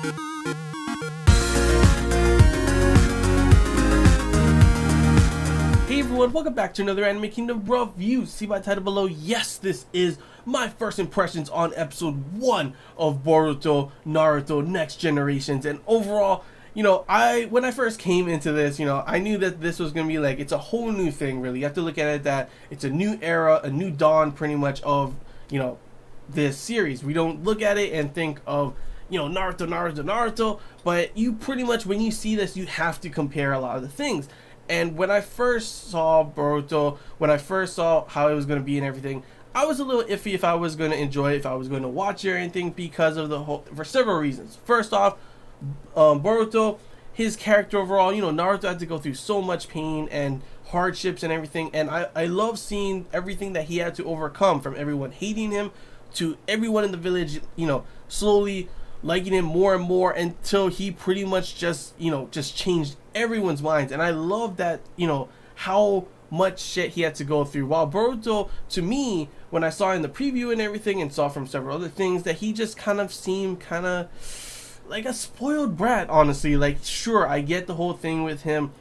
Hey everyone, welcome back to another Anime Kingdom review. See by title below, yes, this is my first impressions on episode 1 of Boruto Naruto Next Generations. And overall, when I first came into this, I knew that this was going to be like, it's a whole new thing, really. You have to look at it that it's a new era, a new dawn, pretty much, of, this series. We don't look at it and think of, Naruto, but you pretty much, when you see this, you have to compare a lot of the things. And when I first saw Boruto, when I first saw how it was going to be and everything, I was a little iffy if I was going to enjoy it, if I was going to watch it or anything, because of for several reasons. First off, Boruto, his character overall, Naruto had to go through so much pain and hardships and everything, and I love seeing everything that he had to overcome, from everyone hating him to everyone in the village, slowly liking him more and more, until he pretty much just changed everyone's minds. And I love that, how much shit he had to go through. While Boruto, to me, when I saw in the preview and everything, and saw from several other things, that he just kind of seemed like a spoiled brat, honestly. Like, sure, I get the whole thing with him,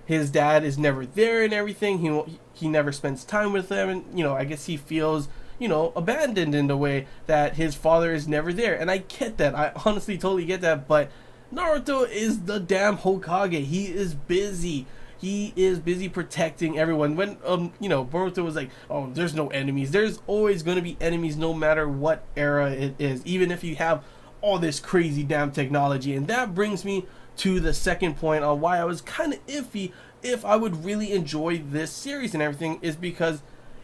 his dad is never there and everything, he never spends time with them, and I guess he feels abandoned in the way that his father is never there. And I get that, I honestly totally get that. But Naruto is the damn Hokage. He is busy. He is busy protecting everyone. When Boruto was like, oh, there's no enemies. There's always going to be enemies no matter what era it is, even if you have all this crazy damn technology. And that brings me to the second point on why I was kind of iffy if I would really enjoy this series and everything, is because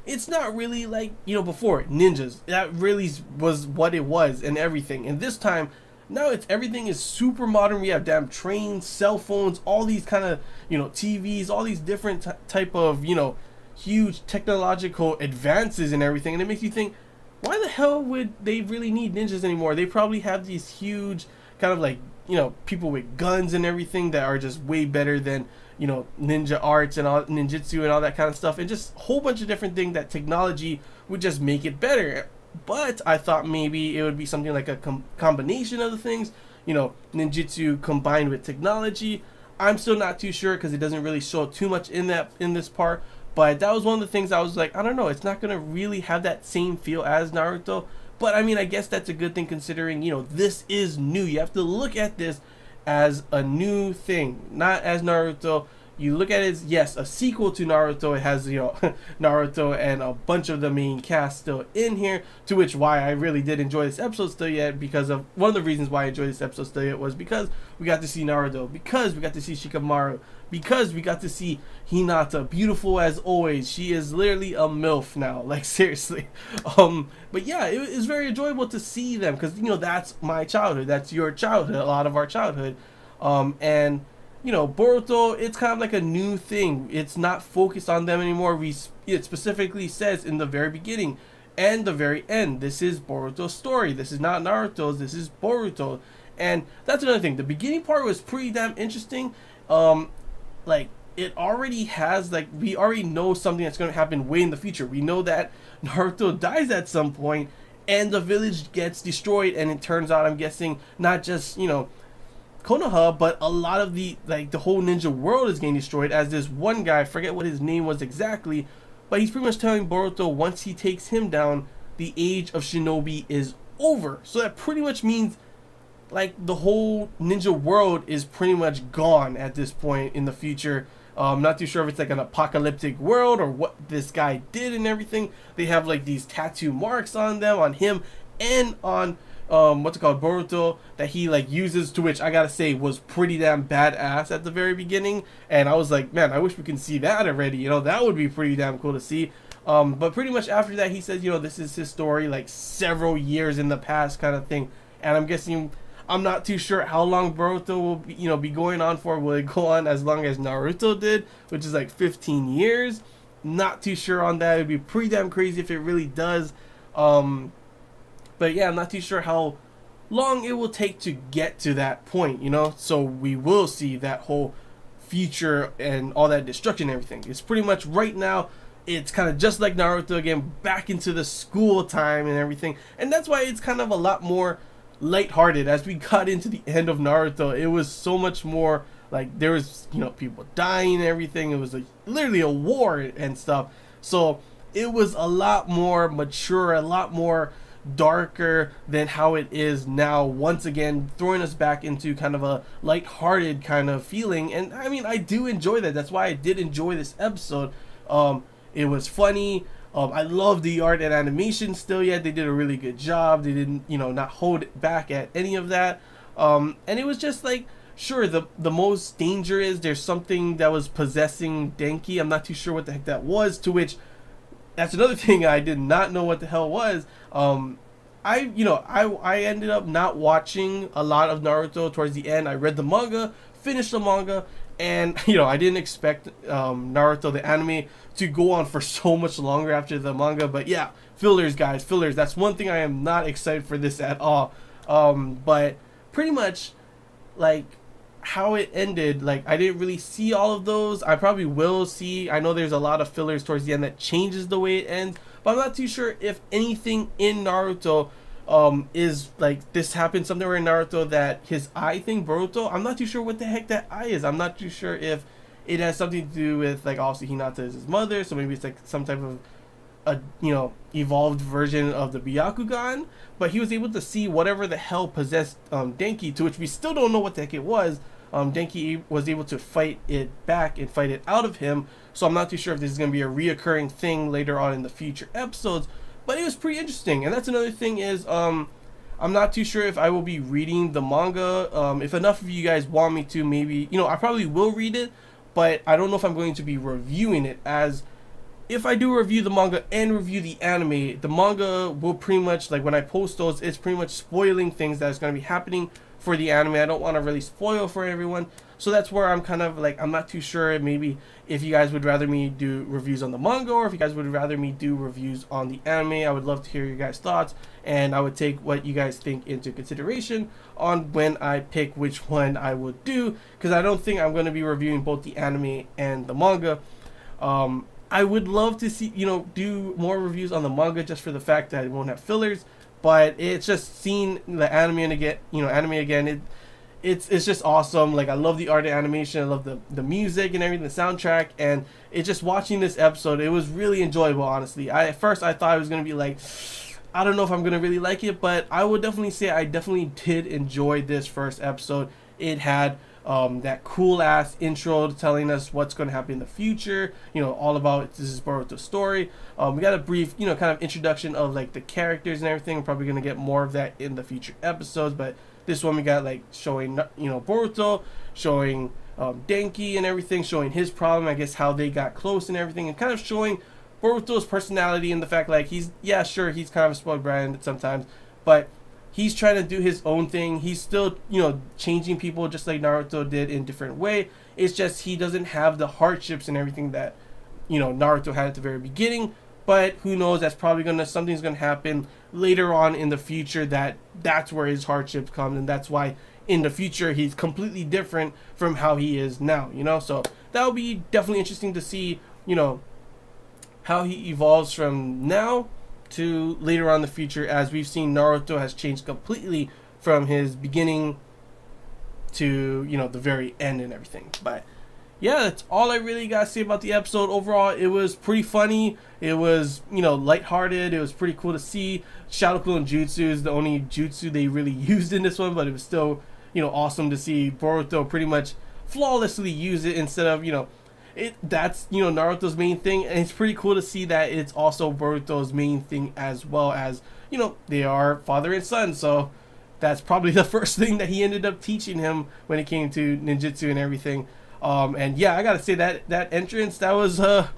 it's not really like, before, ninjas. That really was what it was and everything. And this time, now everything is super modern. We have damn trains, cell phones, all these kind of, TVs, all these different type of, huge technological advances and everything. And it makes you think, why the hell would they really need ninjas anymore? They probably have these huge kind of like, people with guns and everything that are just way better than, ninja arts and all, ninjutsu and all that kind of stuff, and just a whole bunch of different things that technology would just make it better. But I thought maybe it would be something like a combination of the things, ninjutsu combined with technology. I'm still not too sure, because it doesn't really show too much in this part. But that was one of the things I was like, I don't know, it's not gonna really have that same feel as Naruto. But I mean, I guess that's a good thing, considering this is new. You have to look at this as a new thing, not as Naruto. You look at it as, yes, a sequel to Naruto. It has, Naruto and a bunch of the main cast still in here, to which why I really did enjoy this episode still yet, because of one of the reasons why I enjoyed this episode still yet was because we got to see Naruto, because we got to see Shikamaru, because we got to see Hinata, beautiful as always. She is literally a MILF now, like, seriously. But yeah, it is very enjoyable to see them, because that's my childhood, that's your childhood, a lot of our childhood. And Boruto, it's kind of like a new thing. It's not focused on them anymore. It specifically says in the very beginning and the very end, this is Boruto's story. This is not Naruto's, this is Boruto. And that's another thing. The beginning part was pretty damn interesting. Like, it already has, like, we already know something that's going to happen way in the future. We know that Naruto dies at some point and the village gets destroyed, and it turns out, I'm guessing, not just, Konoha, but a lot of the whole ninja world is getting destroyed, as this one guy, I forget what his name was exactly, but he's pretty much telling Boruto once he takes him down, the age of shinobi is over. So that pretty much means, like, the whole ninja world is pretty much gone at this point in the future. I'm not too sure if it's like an apocalyptic world or what this guy did and everything. They have like these tattoo marks on them, on him and on what's it called, Boruto, that he like uses, to which I gotta say was pretty damn badass at the very beginning. And I was like, man, I wish we can see that already, that would be pretty damn cool to see. But pretty much after that, he says, this is his story, like several years in the past kind of thing. And I'm guessing, I'm not too sure how long Boruto will be, be going on for. Will it go on as long as Naruto did, which is like 15 years? Not too sure on that. It'd be pretty damn crazy if it really does. But yeah, I'm not too sure how long it will take to get to that point, so we will see that whole future and all that destruction and everything. It's pretty much right now, it's kind of just like Naruto again, back into the school time and everything, and that's why it's kind of a lot more lighthearted. As we got into the end of Naruto, it was so much more like there was, you know, people dying and everything. It was like literally a war and stuff. So it was a lot more mature, a lot more darker than how it is now, once again throwing us back into kind of a lighthearted kind of feeling. And I mean, I do enjoy that. That's why I did enjoy this episode. It was funny. I love the art and animation still yet. They did a really good job. They didn't, you know, not hold back at any of that. And it was just like, sure, the most danger is there's something that was possessing Denki. I'm not too sure what the heck that was, to which that's another thing I did not know what the hell was. I ended up not watching a lot of Naruto towards the end. I read the manga, finished the manga, and you know, I didn't expect Naruto the anime to go on for so much longer after the manga. But yeah, fillers, guys, fillers. That's one thing I am not excited for this at all. But pretty much, like, how it ended, like, I didn't really see all of those. I probably will see. I know there's a lot of fillers towards the end that changes the way it ends, but I'm not too sure if anything in Naruto is like this happened somewhere in Naruto that his eye thing, Boruto, I'm not too sure what the heck that eye is. I'm not too sure if it has something to do with, like, obviously Hinata is his mother, so maybe it's like some type of a, you know, evolved version of the Byakugan, but he was able to see whatever the hell possessed Denki, to which we still don't know what the heck it was. Denki was able to fight it back and fight it out of him, so I'm not too sure if this is going to be a reoccurring thing later on in the future episodes, but it was pretty interesting. And that's another thing is, I'm not too sure if I will be reading the manga. If enough of you guys want me to, maybe, you know, I probably will read it, but I don't know if I'm going to be reviewing it, as if I do review the manga and review the anime, the manga will pretty much, like, when I post those, it's pretty much spoiling things that is going to be happening for the anime. I don't want to really spoil for everyone, so that's where I'm kind of like, I'm not too sure maybe if you guys would rather me do reviews on the manga, or if you guys would rather me do reviews on the anime. I would love to hear your guys' thoughts, and I would take what you guys think into consideration on when I pick which one I would do, because I don't think I'm going to be reviewing both the anime and the manga. I would love to see, you know, do more reviews on the manga just for the fact that it won't have fillers. But it's just seeing the anime again, it's just awesome. Like, I love the art and animation, I love the music and everything, the soundtrack, and it's just watching this episode, it was really enjoyable, honestly. At first I thought it was gonna be like, I don't know if I'm gonna really like it, but I would definitely say I definitely did enjoy this first episode. It had that cool ass intro telling us what's going to happen in the future, you know, all about this is Boruto's story. We got a brief, you know, kind of introduction of like the characters and everything. We're probably going to get more of that in the future episodes, but this one we got like showing, you know, Boruto, showing Denki and everything, showing his problem, I guess how they got close and everything, and kind of showing Boruto's personality and the fact, like, he's, yeah, sure, he's kind of a spoiled brat sometimes, but he's trying to do his own thing. He's still, you know, changing people just like Naruto did in different way. It's just he doesn't have the hardships and everything that, you know, Naruto had at the very beginning. But who knows? That's probably something's gonna happen later on in the future. That's where his hardships come, and that's why in the future he's completely different from how he is now. You know, so that'll be definitely interesting to see, you know, how he evolves from now to later on in the future, as we've seen Naruto has changed completely from his beginning to, you know, the very end and everything. But yeah, that's all I really gotta say about the episode. Overall, it was pretty funny. It was, you know, lighthearted. It was pretty cool to see. Shadow Clone Jutsu is the only jutsu they really used in this one, but it was still, you know, awesome to see Boruto pretty much flawlessly use it instead of, you know, that's, you know, Naruto's main thing, and it's pretty cool to see that it's also Boruto's main thing as well, as, you know, they are father and son, so that's probably the first thing that he ended up teaching him when it came to ninjutsu and everything. And yeah, I gotta say that entrance, that was a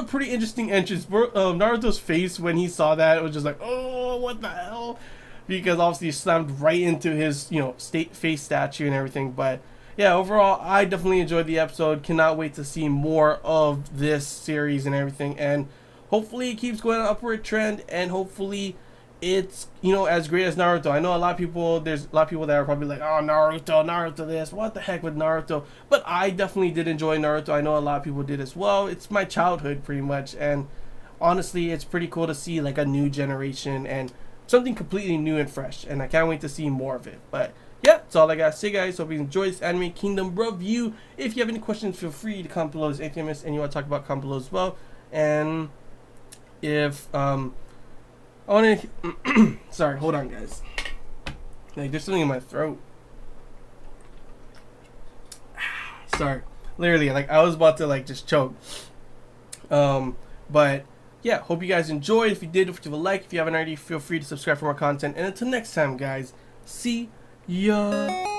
pretty interesting entrance. Naruto's face when he saw that, it was just like, oh, what the hell, because obviously he slammed right into his, you know, face statue and everything. But yeah, overall, I definitely enjoyed the episode. Cannot wait to see more of this series and everything. And hopefully it keeps going on an upward trend. And hopefully it's, you know, as great as Naruto. I know a lot of people, there's a lot of people that are probably like, oh, Naruto this. What the heck with Naruto? But I definitely did enjoy Naruto. I know a lot of people did as well. It's my childhood pretty much. And honestly, it's pretty cool to see like a new generation and something completely new and fresh, and I can't wait to see more of it. But yeah, that's all I gotta say, guys. Hope you enjoyed this Anime Kingdom review. If you have any questions, feel free to comment below. There's anything I missed and you want to talk about, comment below as well. And if I want to sorry, hold on, guys. Like, there's something in my throat. Sorry, literally, like, I was about to like just choke. But yeah, hope you guys enjoyed. If you did, leave a like. If you haven't already, feel free to subscribe for more content. And until next time, guys, see ya.